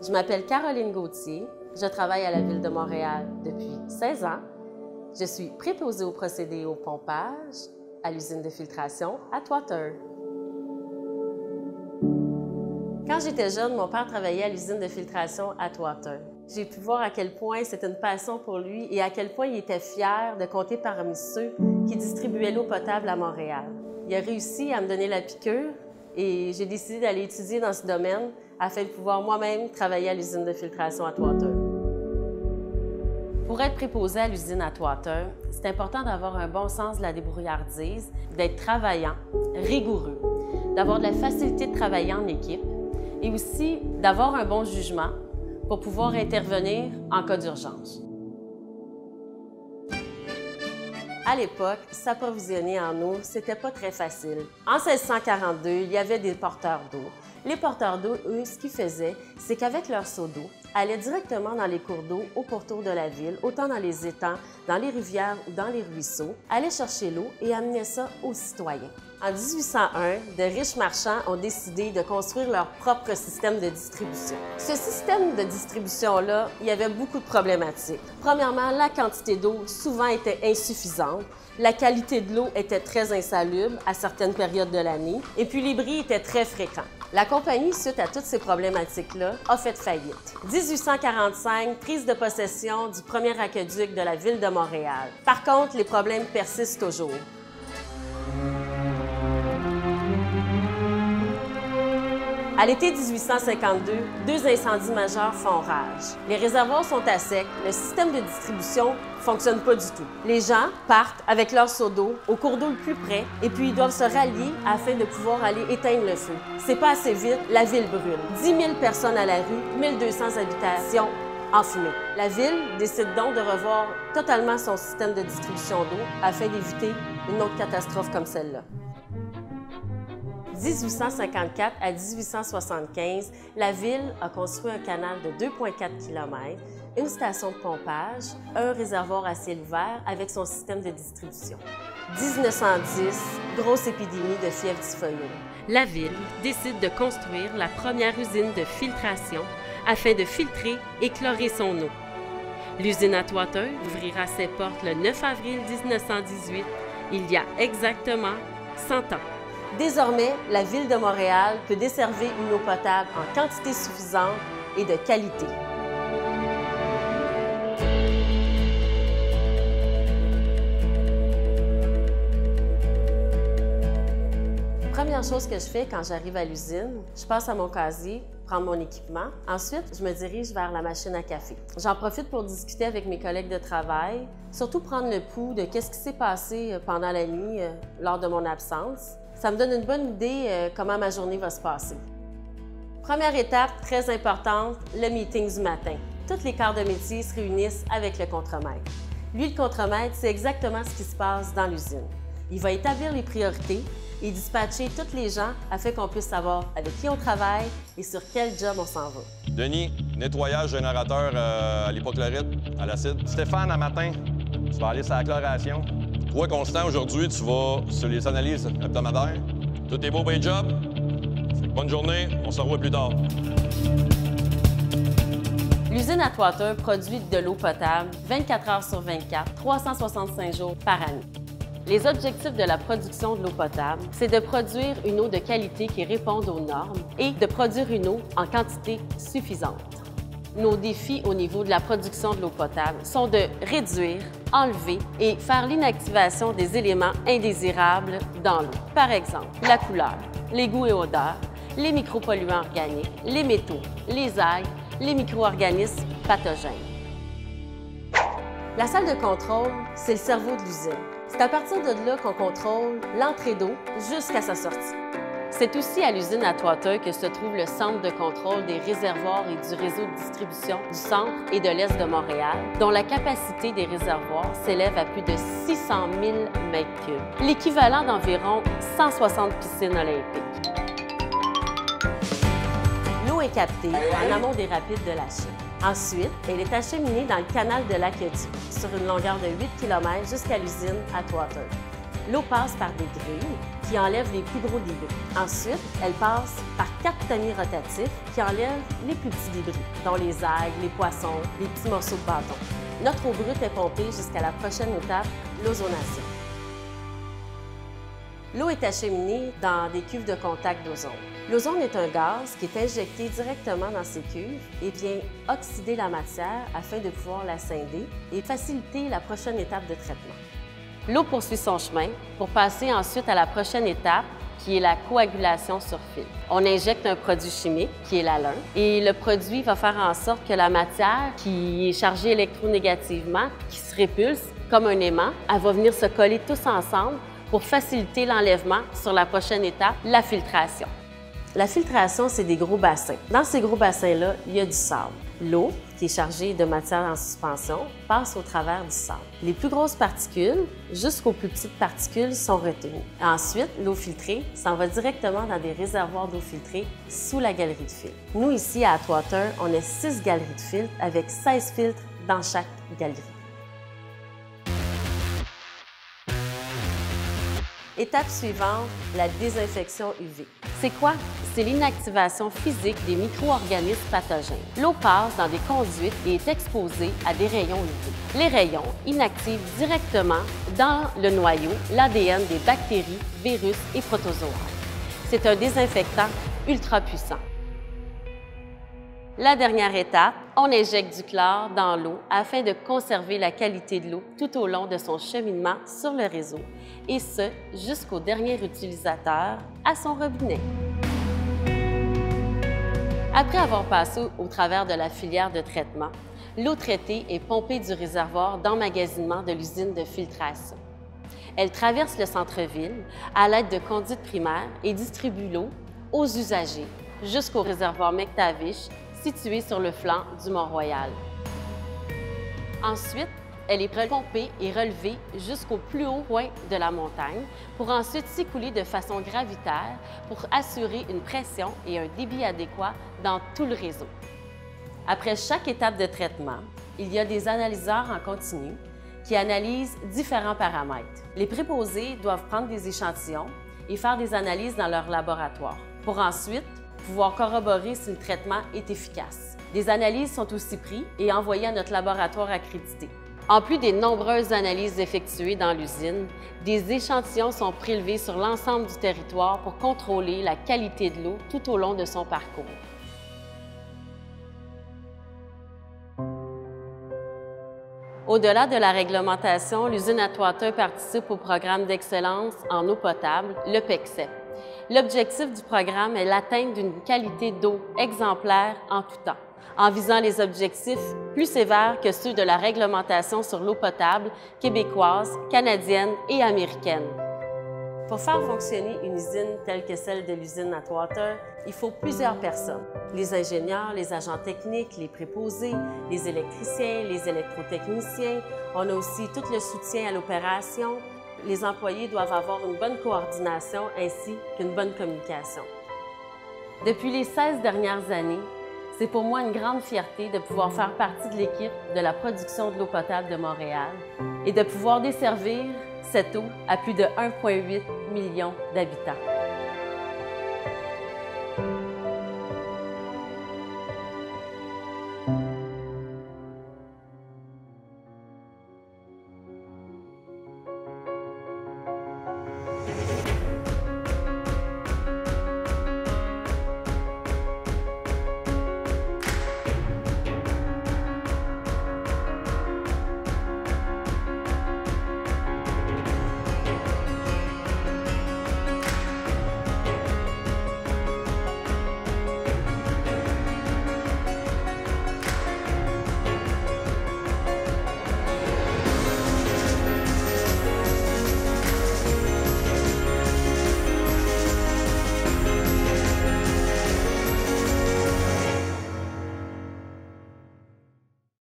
Je m'appelle Caroline Gauthier. Je travaille à la Ville de Montréal depuis 16 ans. Je suis préposée aux procédés au pompage à l'usine de filtration Atwater. Quand j'étais jeune, mon père travaillait à l'usine de filtration Atwater. J'ai pu voir à quel point c'était une passion pour lui et à quel point il était fier de compter parmi ceux qui distribuaient l'eau potable à Montréal. Il a réussi à me donner la piqûre et j'ai décidé d'aller étudier dans ce domaine afin de pouvoir moi-même travailler à l'usine de filtration Atwater. Pour être préposé à l'usine Atwater, c'est important d'avoir un bon sens de la débrouillardise, d'être travaillant, rigoureux, d'avoir de la facilité de travailler en équipe et aussi d'avoir un bon jugement pour pouvoir intervenir en cas d'urgence. À l'époque, s'approvisionner en eau, c'était pas très facile. En 1642, il y avait des porteurs d'eau. Les porteurs d'eau, eux, ce qu'ils faisaient, c'est qu'avec leur seau d'eau, allaient directement dans les cours d'eau au pourtour de la ville, autant dans les étangs, dans les rivières ou dans les ruisseaux, allaient chercher l'eau et amenaient ça aux citoyens. En 1801, de riches marchands ont décidé de construire leur propre système de distribution. Ce système de distribution-là, il y avait beaucoup de problématiques. Premièrement, la quantité d'eau souvent était insuffisante. La qualité de l'eau était très insalubre à certaines périodes de l'année. Et puis, les bris étaient très fréquents. La compagnie, suite à toutes ces problématiques-là, a fait faillite. 1845, prise de possession du premier aqueduc de la Ville de Montréal. Par contre, les problèmes persistent toujours. À l'été 1852, deux incendies majeurs font rage. Les réservoirs sont à sec, le système de distribution ne fonctionne pas du tout. Les gens partent avec leur seau d'eau au cours d'eau le plus près et puis ils doivent se rallier afin de pouvoir aller éteindre le feu. C'est pas assez vite, la ville brûle. 10 000 personnes à la rue, 1200 habitations en fumée. La ville décide donc de revoir totalement son système de distribution d'eau afin d'éviter une autre catastrophe comme celle-là. 1854 à 1875, la Ville a construit un canal de 2,4 km, une station de pompage, un réservoir à ciel ouvert avec son système de distribution. 1910, grosse épidémie de fièvre typhoïde. La Ville décide de construire la première usine de filtration afin de filtrer et chlorer son eau. L'usine Atwater ouvrira ses portes le 9 avril 1918, il y a exactement 100 ans. Désormais, la Ville de Montréal peut desservir une eau potable en quantité suffisante et de qualité. Première chose que je fais quand j'arrive à l'usine, je passe à mon casier, prendre mon équipement. Ensuite, je me dirige vers la machine à café. J'en profite pour discuter avec mes collègues de travail, surtout prendre le pouls de qu'est-ce qui s'est passé pendant la nuit lors de mon absence. Ça me donne une bonne idée comment ma journée va se passer. Première étape très importante, le meeting du matin. Tous les corps de métier se réunissent avec le contremaître. Lui, le contremaître, c'est exactement ce qui se passe dans l'usine. Il va établir les priorités et dispatcher tous les gens afin qu'on puisse savoir avec qui on travaille et sur quel job on s'en va. Denis, nettoyage générateur à l'hypochlorite, à l'acide. Stéphane, à matin, tu vas aller sur la chloration. Toi, Constant, aujourd'hui, tu vas sur les analyses hebdomadaires. Tout est beau pour les jobs. Bonne journée, on se revoit plus tard. L'usine Atwater produit de l'eau potable 24 heures sur 24, 365 jours par année. Les objectifs de la production de l'eau potable, c'est de produire une eau de qualité qui réponde aux normes et de produire une eau en quantité suffisante. Nos défis au niveau de la production de l'eau potable sont de réduire, enlever et faire l'inactivation des éléments indésirables dans l'eau. Par exemple, la couleur, les goûts et odeurs, les micropolluants organiques, les métaux, les algues, les micro-organismes pathogènes. La salle de contrôle, c'est le cerveau de l'usine. C'est à partir de là qu'on contrôle l'entrée d'eau jusqu'à sa sortie. C'est aussi à l'usine Atwater que se trouve le centre de contrôle des réservoirs et du réseau de distribution du centre et de l'est de Montréal, dont la capacité des réservoirs s'élève à plus de 600 000 m3, l'équivalent d'environ 160 piscines olympiques. L'eau est captée en amont des rapides de la Chine. Ensuite, elle est acheminée dans le canal de l'aqueduc sur une longueur de 8 km jusqu'à l'usine Atwater. L'eau passe par des grilles qui enlèvent les plus gros débris. Ensuite, elle passe par 4 tamis rotatifs qui enlèvent les plus petits débris, dont les algues, les poissons, les petits morceaux de bâton. Notre eau brute est pompée jusqu'à la prochaine étape, l'ozonation. L'eau est acheminée dans des cuves de contact d'ozone. L'ozone est un gaz qui est injecté directement dans ces cuves et vient oxyder la matière afin de pouvoir la scinder et faciliter la prochaine étape de traitement. L'eau poursuit son chemin pour passer ensuite à la prochaine étape qui est la coagulation sur filtre. On injecte un produit chimique qui est l'alun et le produit va faire en sorte que la matière qui est chargée électronégativement, qui se répulse comme un aimant, elle va venir se coller tous ensemble pour faciliter l'enlèvement sur la prochaine étape, la filtration. La filtration, c'est des gros bassins. Dans ces gros bassins-là, il y a du sable. L'eau, qui est chargée de matière en suspension, passe au travers du sable. Les plus grosses particules, jusqu'aux plus petites particules, sont retenues. Ensuite, l'eau filtrée s'en va directement dans des réservoirs d'eau filtrée sous la galerie de filtres. Nous, ici, à Atwater, on a 6 galeries de filtres avec 16 filtres dans chaque galerie. Étape suivante, la désinfection UV. C'est quoi? C'est l'inactivation physique des micro-organismes pathogènes. L'eau passe dans des conduites et est exposée à des rayons UV. Les rayons inactivent directement dans le noyau l'ADN des bactéries, virus et protozoaires. C'est un désinfectant ultra puissant. La dernière étape, on injecte du chlore dans l'eau afin de conserver la qualité de l'eau tout au long de son cheminement sur le réseau, et ce, jusqu'au dernier utilisateur à son robinet. Après avoir passé au travers de la filière de traitement, l'eau traitée est pompée du réservoir d'emmagasinement de l'usine de filtration. Elle traverse le centre-ville à l'aide de conduites primaires et distribue l'eau aux usagers jusqu'au réservoir McTavish situé sur le flanc du Mont-Royal. Ensuite, elle est repompée et relevée jusqu'au plus haut point de la montagne pour ensuite s'écouler de façon gravitaire pour assurer une pression et un débit adéquat dans tout le réseau. Après chaque étape de traitement, il y a des analyseurs en continu qui analysent différents paramètres. Les préposés doivent prendre des échantillons et faire des analyses dans leur laboratoire pour ensuite pouvoir corroborer si le traitement est efficace. Des analyses sont aussi prises et envoyées à notre laboratoire accrédité. En plus des nombreuses analyses effectuées dans l'usine, des échantillons sont prélevés sur l'ensemble du territoire pour contrôler la qualité de l'eau tout au long de son parcours. Au-delà de la réglementation, l'usine Atwater participe au programme d'excellence en eau potable, le PECCEP. L'objectif du programme est l'atteinte d'une qualité d'eau exemplaire en tout temps, en visant les objectifs plus sévères que ceux de la réglementation sur l'eau potable québécoise, canadienne et américaine. Pour faire fonctionner une usine telle que celle de l'usine Atwater, il faut plusieurs personnes. Les ingénieurs, les agents techniques, les préposés, les électriciens, les électrotechniciens. On a aussi tout le soutien à l'opération. Les employés doivent avoir une bonne coordination ainsi qu'une bonne communication. Depuis les 16 dernières années, c'est pour moi une grande fierté de pouvoir faire partie de l'équipe de la production de l'eau potable de Montréal et de pouvoir desservir cette eau à plus de 1,8 million d'habitants.